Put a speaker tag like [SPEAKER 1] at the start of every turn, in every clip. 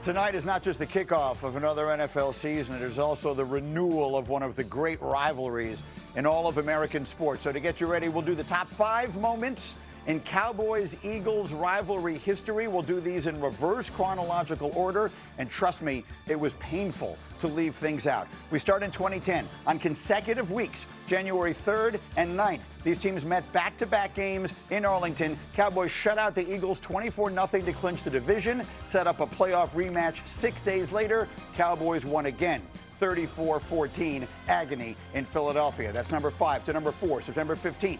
[SPEAKER 1] Tonight is not just the kickoff of another NFL season, it is also the renewal of one of the great rivalries in all of American sports. So to get you ready, we'll do the top 5 moments in Cowboys-Eagles rivalry history. We'll do these in reverse chronological order, and trust me, it was painful to leave things out. We start in 2010 on consecutive weeks, January 3rd and 9th. These teams met back-to-back games in Arlington. Cowboys shut out the Eagles 24-0 to clinch the division, set up a playoff rematch 6 days later. Cowboys won again, 34-14, agony in Philadelphia. That's number 5. To number 4, September 15th,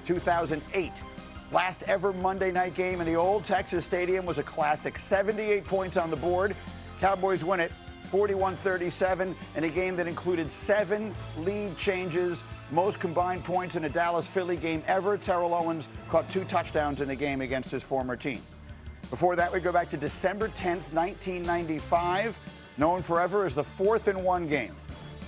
[SPEAKER 1] 2008. Last ever Monday night game in the old Texas Stadium was a classic. 78 points on the board. Cowboys win it 41-37 in a game that included 7 lead changes, most combined points in a Dallas-Philly game ever. Terrell Owens caught 2 touchdowns in the game against his former team. Before that, we go back to December 10th, 1995, known forever as the 4th-and-1 game.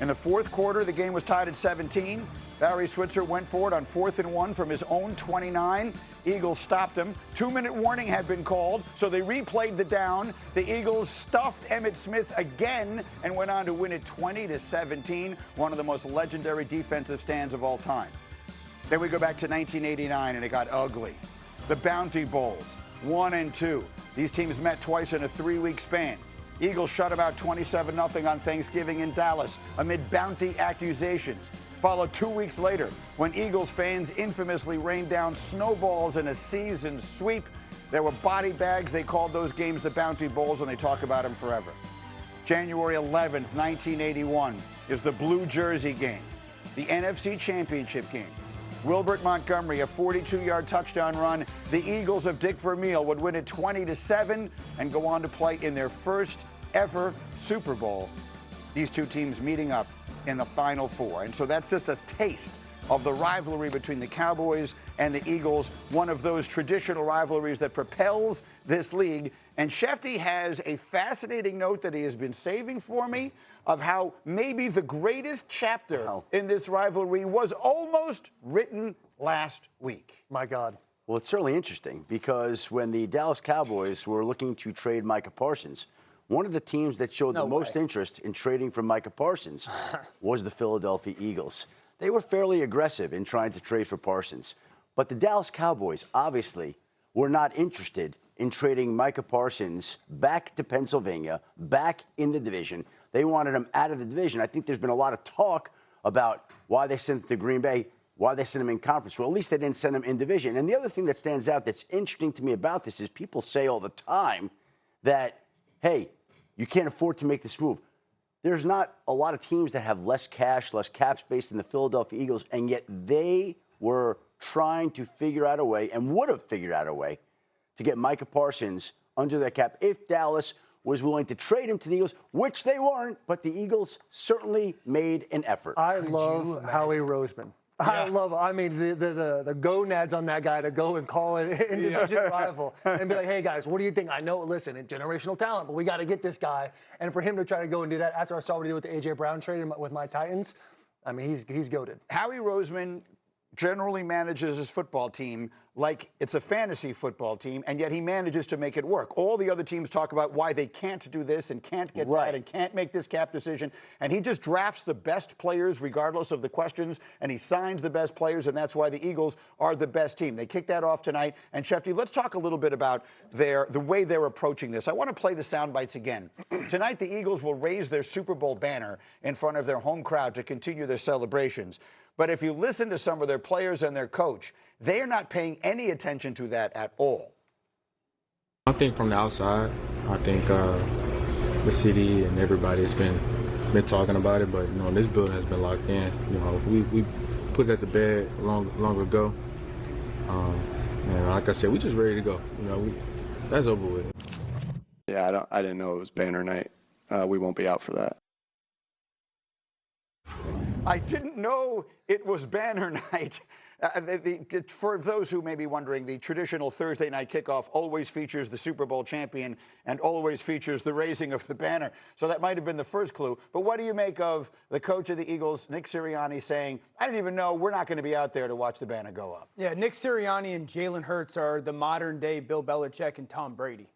[SPEAKER 1] In the fourth quarter, the game was tied at 17. Barry Switzer went for it on 4th-and-1 from his own 29. Eagles stopped him. 2-minute warning had been called, so they replayed the down. The Eagles stuffed Emmitt Smith again and went on to win it 20-17, one of the most legendary defensive stands of all time. Then we go back to 1989, and it got ugly. The Bounty Bowls, 1 and 2. These teams met twice in a 3-week span. Eagles shut them out 27-0 on Thanksgiving in Dallas amid bounty accusations. Followed 2 weeks later when Eagles fans infamously rained down snowballs in a season sweep. There were body bags. They called those games the Bounty Bowls, and they talk about them forever. January 11th, 1981 is the Blue Jersey game, the NFC Championship game. Wilbert Montgomery, a 42-yard touchdown run. The Eagles of Dick Vermeil would win it 20-7 and go on to play in their first ever Super Bowl. These two teams meeting up in the Final Four. And so that's just a taste of the rivalry between the Cowboys and the Eagles, one of those traditional rivalries that propels this league. And Schefty has a fascinating note that he has been saving for me of how maybe the greatest chapter in this rivalry was almost written last week.
[SPEAKER 2] My God.
[SPEAKER 3] Well, it's certainly interesting because when the Dallas Cowboys were looking to trade Micah Parsons, one of the teams that showed the most interest in trading for Micah Parsons was the Philadelphia Eagles. They were fairly aggressive in trying to trade for Parsons. But the Dallas Cowboys, obviously, were not interested in trading Micah Parsons back to Pennsylvania, back in the division. They wanted him out of the division. I think there's been a lot of talk about why they sent him to Green Bay, why they sent him in conference. Well, at least they didn't send him in division. And the other thing that stands out that's interesting to me about this is people say all the time that, hey, you can't afford to make this move. There's not a lot of teams that have less cash, less cap space than the Philadelphia Eagles, and yet they were trying to figure out a way, and would have figured out a way, to get Micah Parsons under their cap if Dallas was willing to trade him to the Eagles, which they weren't, but the Eagles certainly made an effort.
[SPEAKER 2] I love Howie Roseman. I mean, the gonads on that guy to go and call it an division rival and be like, hey, guys, what do you think? I know, listen, generational talent, but we got to get this guy. And for him to try to go and do that after I saw what he did with the A.J. Brown trade with my Titans, I mean, he's goated.
[SPEAKER 1] Howie Roseman generally manages his football team like it's a fantasy football team, and yet he manages to make it work. All the other teams talk about why they can't do this and can't get that and can't make this cap decision, and he just drafts the best players regardless of the questions, and he signs the best players, and that's why the Eagles are the best team. They kick that off tonight. And Schefty, let's talk a little bit about the way they're approaching this. I want to play the sound bites again. Tonight, the Eagles will raise their Super Bowl banner in front of their home crowd to continue their celebrations. But if you listen to some of their players and their coach, they are not paying any attention to that at all.
[SPEAKER 4] I think from the outside, I think the city and everybody has been talking about it, but this building has been locked in. We put it at the bed long ago, and like I said, we just ready to go. That's over with.
[SPEAKER 5] Yeah, I didn't know it was banner night. We won't be out for that.
[SPEAKER 1] I didn't know it was banner night. For those who may be wondering, the traditional Thursday night kickoff always features the Super Bowl champion and always features the raising of the banner. So that might have been the first clue. But what do you make of the coach of the Eagles, Nick Sirianni, saying, I didn't even know we're not going to be out there to watch the banner go up?
[SPEAKER 6] Yeah, Nick Sirianni and Jalen Hurts are the modern day Bill Belichick and Tom Brady.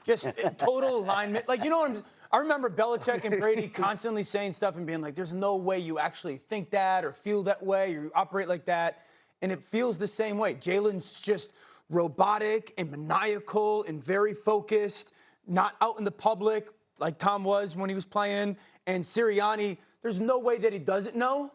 [SPEAKER 6] Just total alignment. Like, you know, I remember Belichick and Brady constantly saying stuff and being like, there's no way you actually think that or feel that way or you operate like that. And it feels the same way. Jalen's just robotic and maniacal and very focused, not out in the public like Tom was when he was playing. And Sirianni, there's no way that he doesn't know.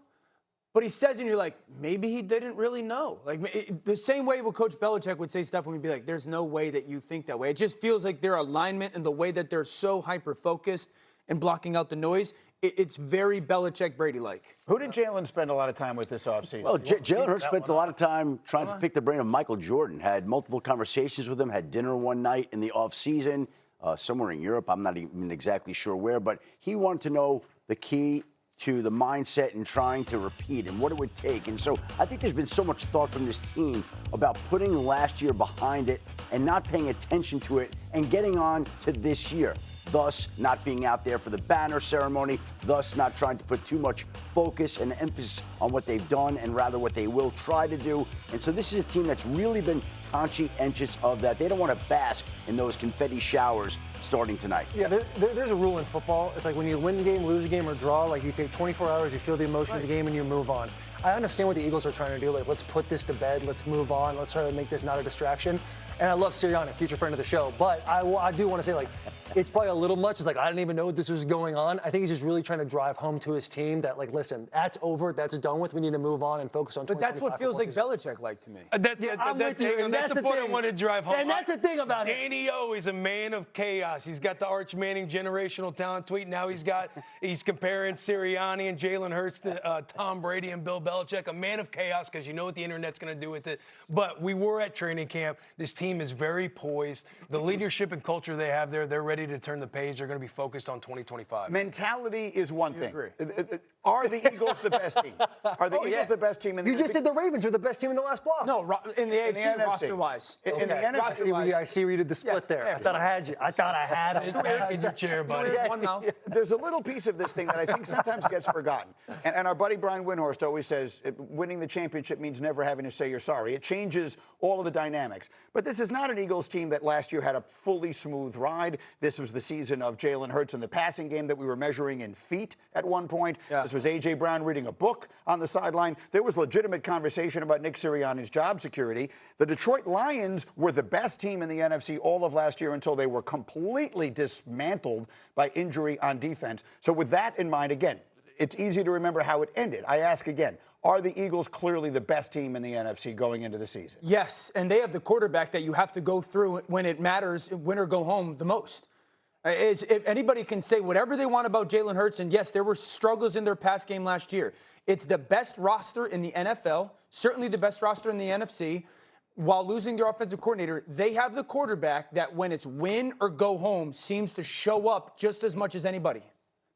[SPEAKER 6] But he says, and you're like, maybe he didn't really know. Like the same way Coach Belichick would say stuff when we'd be like, there's no way that you think that way. It just feels like their alignment and the way that they're so hyper-focused and blocking out the noise, it's very Belichick-Brady-like.
[SPEAKER 1] Who did Jalen spend a lot of time with this offseason?
[SPEAKER 3] Well, Jalen Hurts spent a lot of time trying to pick the brain of Michael Jordan, had multiple conversations with him, had dinner one night in the offseason, somewhere in Europe. I'm not even exactly sure where, but he wanted to know the key to the mindset and trying to repeat and what it would take. And so I think there's been so much thought from this team about putting last year behind it and not paying attention to it and getting on to this year. Thus, not being out there for the banner ceremony, thus not trying to put too much focus and emphasis on what they've done and rather what they will try to do. And so this is a team that's really been conscientious of that. They don't want to bask in those confetti showers starting tonight.
[SPEAKER 2] Yeah, there's a rule in football. It's like when you win the game, lose a game, or draw, like you take 24 hours, you feel the emotion of the game, and you move on. I understand what the Eagles are trying to do. Like, let's put this to bed. Let's move on. Let's try to make this not a distraction. And I love Sirianni, future friend of the show. But I do want to say, like, it's probably a little much. It's like, I didn't even know this was going on. I think he's just really trying to drive home to his team that, like, listen, that's over. That's done with. We need to move on and focus on 2025.
[SPEAKER 6] But that's what feels like Belichick-like to me.
[SPEAKER 7] That's the point I want to drive home.
[SPEAKER 2] And that's the thing about it.
[SPEAKER 7] Danny O is a man of chaos. He's got the Arch Manning generational talent tweet. Now he's comparing Sirianni and Jalen Hurts to Tom Brady and Bill Belichick. A man of chaos, because you know what the internet's going to do with it. But we were at training camp. This team is very poised. The leadership and culture they have there, they're ready to turn the page. They're going to be focused on 2025.
[SPEAKER 1] Mentality is one thing.
[SPEAKER 6] Agree.
[SPEAKER 1] Are the Eagles the best team? Are the Eagles the best team in the
[SPEAKER 2] You just said the Ravens are the best team in the last block.
[SPEAKER 6] No, in the AFC,
[SPEAKER 1] NFC.
[SPEAKER 6] roster-wise.
[SPEAKER 1] In the NFC.
[SPEAKER 2] I see where you did the split there. I thought I had you. I thought I had him.
[SPEAKER 7] In your chair, buddy.
[SPEAKER 6] One now.
[SPEAKER 1] There's a little piece of this thing that I think sometimes gets forgotten. And our buddy Brian Windhorst always says winning the championship means never having to say you're sorry. It changes all of the dynamics. But this is not an Eagles team that last year had a fully smooth ride. This was the season of Jalen Hurts in the passing game that we were measuring in feet at one point.
[SPEAKER 6] Yeah.
[SPEAKER 1] This was A.J. Brown reading a book on the sideline. There was legitimate conversation about Nick Sirianni's job security. The Detroit Lions were the best team in the NFC all of last year until they were completely dismantled by injury on defense. So with that in mind, again, it's easy to remember how it ended. I ask again, are the Eagles clearly the best team in the NFC going into the season?
[SPEAKER 6] Yes, and they have the quarterback that you have to go through when it matters, win or go home the most. If anybody can say whatever they want about Jalen Hurts, and yes, there were struggles in their pass game last year. It's the best roster in the NFL, certainly the best roster in the NFC. While losing their offensive coordinator, they have the quarterback that when it's win or go home seems to show up just as much as anybody.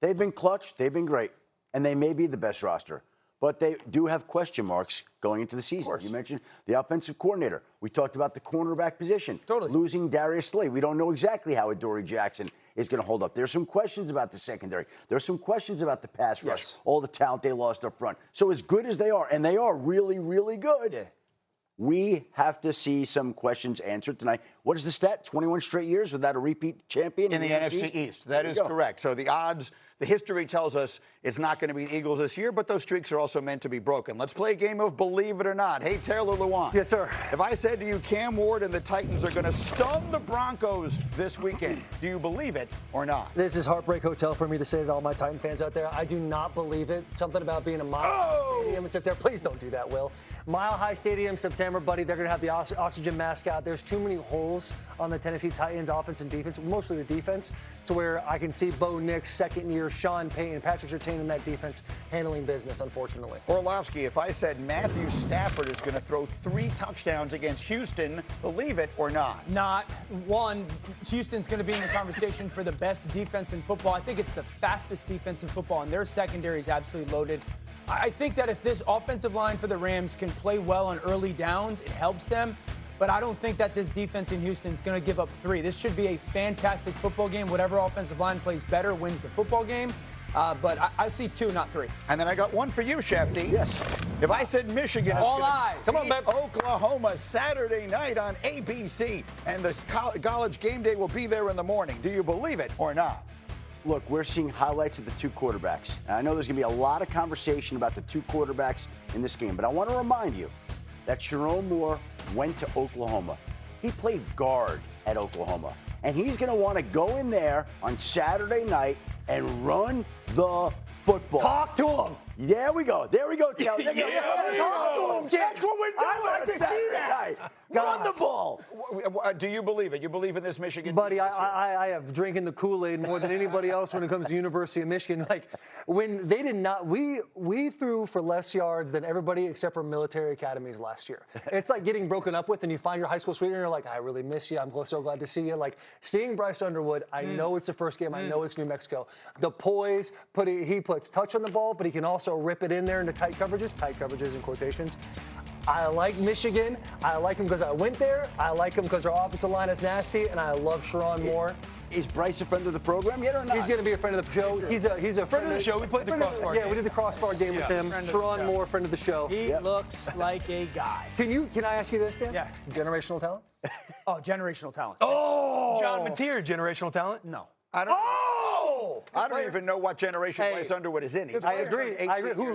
[SPEAKER 3] They've been clutch. They've been great. And they may be the best roster. But they do have question marks going into the season. You mentioned the offensive coordinator. We talked about the cornerback position.
[SPEAKER 6] Totally.
[SPEAKER 3] Losing Darius Slay. We don't know exactly how Adoree Jackson is going to hold up. There's some questions about the secondary. There's some questions about the pass rush.
[SPEAKER 6] Yes.
[SPEAKER 3] All the talent they lost up front. So as good as they are, and they are really, really good, we have to see some questions answered tonight. What is the stat? 21 straight years without a repeat champion
[SPEAKER 1] in the NFC East. That is correct. So the odds, the history tells us it's not going to be the Eagles this year, but those streaks are also meant to be broken. Let's play a game of Believe It or Not. Hey, Taylor Lewan.
[SPEAKER 2] Yes, sir.
[SPEAKER 1] If I said to you Cam Ward and the Titans are going to stun the Broncos this weekend, do you believe it or not?
[SPEAKER 2] This is Heartbreak Hotel for me to say to all my Titan fans out there. I do not believe it. Something about being a Mile High Stadium in September. Please don't do that, Will. Mile High Stadium, September. Hammer, buddy. They're going to have the oxygen mask out. There's too many holes on the Tennessee Titans offense and defense, mostly the defense, to where I can see Bo Nix, second year, Sean Payton, Patrick Surtain in that defense handling business, unfortunately.
[SPEAKER 1] Orlovsky, if I said Matthew Stafford is going to throw 3 touchdowns against Houston, believe it or not?
[SPEAKER 6] Not. One, Houston's going to be in the conversation for the best defense in football. I think it's the fastest defense in football, and their secondary is absolutely loaded. I think that if this offensive line for the Rams can play well on early downs, it helps them. But I don't think that this defense in Houston is going to give up 3. This should be a fantastic football game. Whatever offensive line plays better wins the football game. But I see 2, not 3.
[SPEAKER 1] And then I got one for you, Shefty.
[SPEAKER 3] Yes.
[SPEAKER 1] If I said Michigan is
[SPEAKER 6] All
[SPEAKER 1] gonna
[SPEAKER 6] eyes.
[SPEAKER 1] Come on, man. Oklahoma Saturday night on ABC, and the college game day will be there in the morning. Do you believe it or not?
[SPEAKER 3] Look, we're seeing highlights of the 2 quarterbacks. And I know there's going to be a lot of conversation about the 2 quarterbacks in this game, but I want to remind you that Sharon Moore went to Oklahoma. He played guard at Oklahoma. And he's going to want to go in there on Saturday night and run the football.
[SPEAKER 2] Talk to him.
[SPEAKER 3] There we go. There we go, Cal. Talk to him. That's what we're doing.
[SPEAKER 2] I like to see that.
[SPEAKER 3] Run the ball.
[SPEAKER 1] Do you believe it? You believe in this Michigan?
[SPEAKER 2] Buddy,
[SPEAKER 1] team this year?
[SPEAKER 2] I have drinking the Kool-Aid more than anybody else when it comes to University of Michigan. Like, when they did not, we threw for less yards than everybody except for military academies last year. It's like getting broken up with and you find your high school sweetheart and you're like, I really miss you. I'm so glad to see you. Like, seeing Bryce Underwood, I know it's the first game. I know it's New Mexico. The poise, he puts touch on the ball, but he can also rip it in there into tight coverages in quotations. I like Michigan. I like him because I went there. I like him because our offensive line is nasty, and I love Sharon Moore.
[SPEAKER 3] Is Bryce a friend of the program yet or not?
[SPEAKER 2] He's going to be a friend of the show. He's a friend
[SPEAKER 7] of the show. We played the crossbar
[SPEAKER 2] Yeah,
[SPEAKER 7] game.
[SPEAKER 2] we did the crossbar game with him. Sharon Moore, friend of the show.
[SPEAKER 6] He looks like a guy.
[SPEAKER 2] Can I ask you this, Dan?
[SPEAKER 6] Yeah.
[SPEAKER 2] Generational talent?
[SPEAKER 6] Oh, generational talent.
[SPEAKER 7] Oh! John Mateer, generational talent?
[SPEAKER 6] No.
[SPEAKER 1] I don't even know what generation Bryce Underwood is in.
[SPEAKER 2] I agree. Who